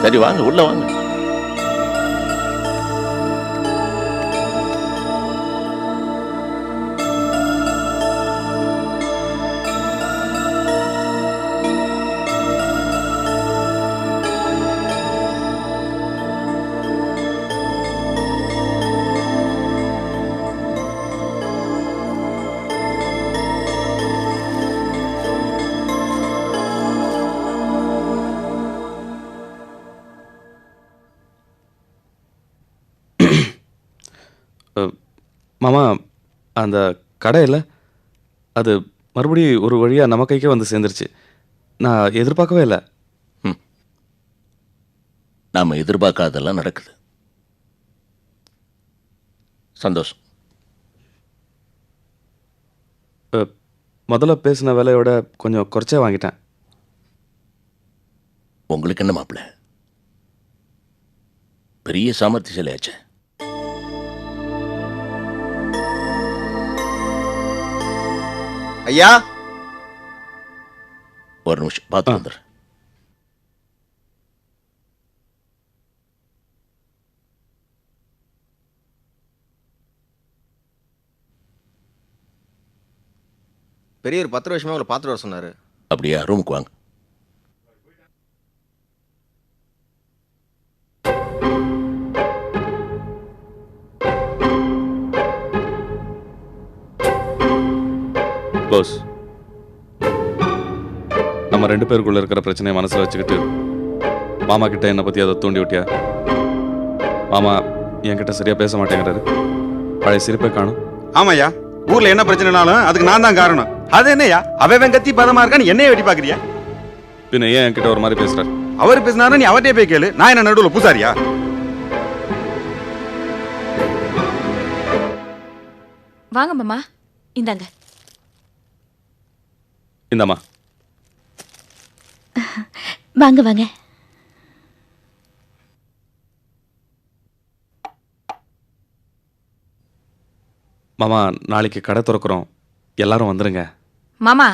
சரி வாங்க, உள்ள வாங்க. மாமா, அந்த கடை இல்லை, அது மறுபடியும் ஒரு வழியாக நம்ம கைக்கே வந்து சேர்ந்துருச்சு. நான் எதிர்பார்க்கவே இல்லை. நாம எதிர்பார்க்காதெல்லாம் நடக்குது. சந்தோஷம். முதல்ல பேசின விலையோட கொஞ்சம் குறைச்சே வாங்கிட்டேன். உங்களுக்கு என்ன மாப்பிள்ள, பெரிய சாமர்த்தியசாலியாச்சே. ஐயா, ஒரு நிமிஷம் பார்த்து வந்துடுறேன். பெரியவர் 10 வருஷமா உங்களை பார்த்துட்டு வர சொன்னாரு. அப்படியா? ரூமுக்கு வாங்க. பாஸ், நம்ம 2 பேருக்குள்ள இருக்கிற பிரச்சனையை மனசில் வச்சுக்கிட்டு மாமா கிட்ட என்னை பற்றி அதை தூண்டி விட்டியா? மாமா என்கிட்ட சரியா பேச மாட்டேங்கிறாரு. பழைய சிரிப்பை காணும். ஆமாய்யா, ஊர்ல என்ன பிரச்சனைனாலும் அதுக்கு நான் தான் காரணம். அது என்னய்யா, அவன் கத்தி பதமா இருக்கான்னு என்னைய வெட்டி பாக்குறியா? பின்ன ஏன் என்கிட்ட ஒரு மாதிரி பேசுறாரு? அவர் பேசினாரு, நீ அவர்கிட்டே போய் கேளு. நான் என்ன நடுவுல பூசாரியா? வாங்க மாமா, இந்தாங்க. இந்தாம்மா. வாங்க வாங்க. மாமா, நாளைக்கு கடை திறக்கிறோம், எல்லாரும் வந்துருங்க. மாமா,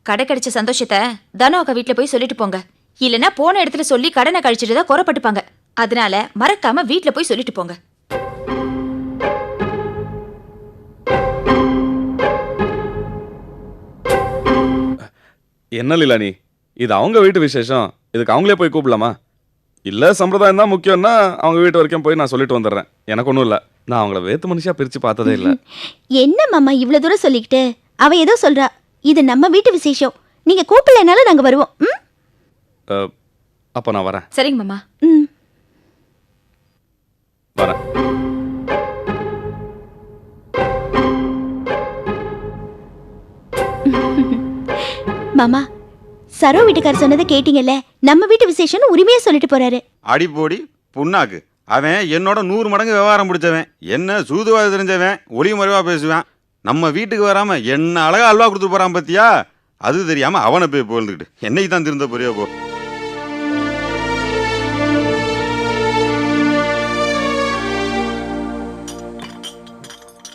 கடை கிடைச்ச சந்தோஷத்தை தனு அக்கா வீட்டுல போய் சொல்லிட்டு போங்க. இல்லைன்னா போன இடத்துல சொல்லி கடனை கழிச்சிட்டு தான் குறைப்பட்டுப்பாங்க. அதனால மறக்காம வீட்டுல போய் சொல்லிட்டு போங்க. என்ன லீலா நீ, இது அவங்க வீட்டு விசேஷம், இதுக்கு அவங்களே போய் கூப்பிடலாமா? இல்லை சம்பிரதாயம் தான் முக்கியம்னா அவங்க வீட்டு வரைக்கும் போய் நான் சொல்லிட்டு வந்துடுறேன். எனக்கு ஒன்றும் இல்லை, நான் அவங்கள வேத்து மனுஷியா பிரித்து பார்த்ததே இல்லை. என்ன மாமா இவ்வளோ தூரம் சொல்லிக்கிட்டு? அவ ஏதோ சொல்றா. இது நம்ம வீட்டு விசேஷம், நீங்க கூப்பிடலனாலும் நாங்க வருவோம். அப்போ நான் வரேன். சரிங்க மாமா. வரேன். மாமா, சரோ வீட்டுக்காரர் சொன்னதை கேட்டீங்கல்ல? நம்ம வீட்டு விசேஷம்னு உரிமையா சொல்லிட்டு போறாரு. அடி போடி புண்ணாக்கு. அவன் என்னோட 100 மடங்கு விவகாரம் பிடிச்சவன், என்ன சூதுவாத தெரிஞ்சவன், ஒளி மறைவா பேசுவேன். நம்ம வீட்டுக்கு வராம என்ன அழகா அல்வா கொடுத்துட்டு போறான் பத்தியா? அது தெரியாம அவனை போய் போந்துக்கிட்டு என்னைக்கு தான் திருந்த போறியோ போ.